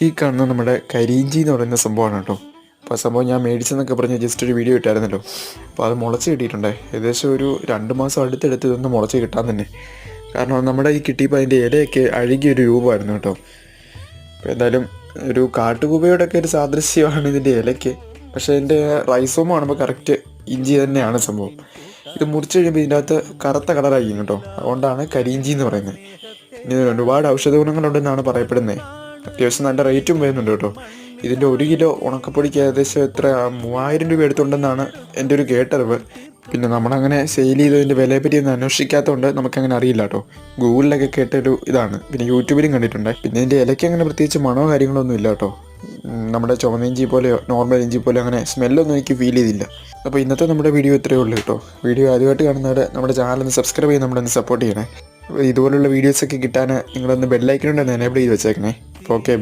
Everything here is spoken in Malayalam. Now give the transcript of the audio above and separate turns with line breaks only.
ഈ കാണുന്ന നമ്മുടെ കരിയിഞ്ചി എന്ന് പറയുന്ന സംഭവമാണ് കേട്ടോ. അപ്പോൾ ആ സംഭവം ഞാൻ മേടിച്ചെന്നൊക്കെ പറഞ്ഞ് ജസ്റ്റ് ഒരു വീഡിയോ ഇട്ടായിരുന്നല്ലോ. അപ്പോൾ അത് മുളച്ച് കിട്ടിയിട്ടുണ്ടേ. ഏകദേശം ഒരു 2 മാസം അടുത്തെടുത്ത് ഇതൊന്ന് മുളച്ച് കിട്ടാൻ തന്നെ. കാരണം നമ്മുടെ ഈ കിട്ടിയപ്പോൾ അതിൻ്റെ ഇലയൊക്കെ അഴുകിയൊരു രൂപമായിരുന്നു കേട്ടോ. അപ്പോൾ എന്തായാലും ഒരു കാട്ടുകൂവയോടൊക്കെ ഒരു സാദൃശ്യമാണ് ഇതിൻ്റെ ഇലയ്ക്ക്. പക്ഷേ ഇതിൻ്റെ റൈസോം കാണുമ്പോൾ കറക്റ്റ് ഇഞ്ചി തന്നെയാണ് സംഭവം. ഇത് മുറിച്ച് കഴിയുമ്പോൾ ഇതിൻ്റെ അകത്ത് കറുത്ത കളറായിരിക്കും കേട്ടോ. അതുകൊണ്ടാണ് കരിയിഞ്ചി എന്ന് പറയുന്നത്. ഇനി ഒരുപാട് ഔഷധ ഗുണങ്ങളുണ്ടെന്നാണ് പറയപ്പെടുന്നത്. അത്യാവശ്യം നല്ല റേറ്റും വരുന്നുണ്ട് കേട്ടോ. ഇതിൻ്റെ 1 കിലോ ഉണക്കപ്പൊടിക്ക് ഏകദേശം 3000 രൂപ എടുത്തുണ്ടെന്നാണ് എൻ്റെ ഒരു കേട്ടറിവ്. പിന്നെ നമ്മളങ്ങനെ സെയിൽ ചെയ്തതിൻ്റെ വിലയെപ്പറ്റി ഒന്നും അന്വേഷിക്കാത്തതുകൊണ്ട് നമുക്കങ്ങനെ അറിയില്ല കേട്ടോ. ഗൂഗിളിലൊക്കെ കേട്ടൊരു ഇതാണ്. പിന്നെ യൂട്യൂബിലും കണ്ടിട്ടുണ്ട്. പിന്നെ ഇതിൻ്റെ ഇലയ്ക്ക് അങ്ങനെ പ്രത്യേകിച്ച് മണമോ കാര്യങ്ങളൊന്നും ഇല്ല കേട്ടോ. നമ്മുടെ ചുവന്ന ഇഞ്ചി പോലെയോ നോർമൽ ഇഞ്ചി പോലെയോ അങ്ങനെ സ്മെല്ലൊന്നും എനിക്ക് ഫീൽ ചെയ്തില്ല. അപ്പോൾ ഇന്നത്തെ നമ്മുടെ വീഡിയോ ഇത്രയേ ഉള്ളൂ കേട്ടോ. വീഡിയോ ആദ്യമായിട്ട് കാണുന്നവരെ നമ്മുടെ ചാനലൊന്ന് സബ്സ്ക്രൈബ് ചെയ്ത് നമ്മളൊന്ന് സപ്പോർട്ട് ചെയ്യണേ. ഇതുപോലുള്ള വീഡിയോസൊക്കെ കിട്ടാൻ നിങ്ങളൊന്ന് ബെല്ലൈക്കൺ ഒന്ന് എനേബിൾ ചെയ്ത് വെച്ചേക്കണേ. അപ്പോൾ ഓക്കെ.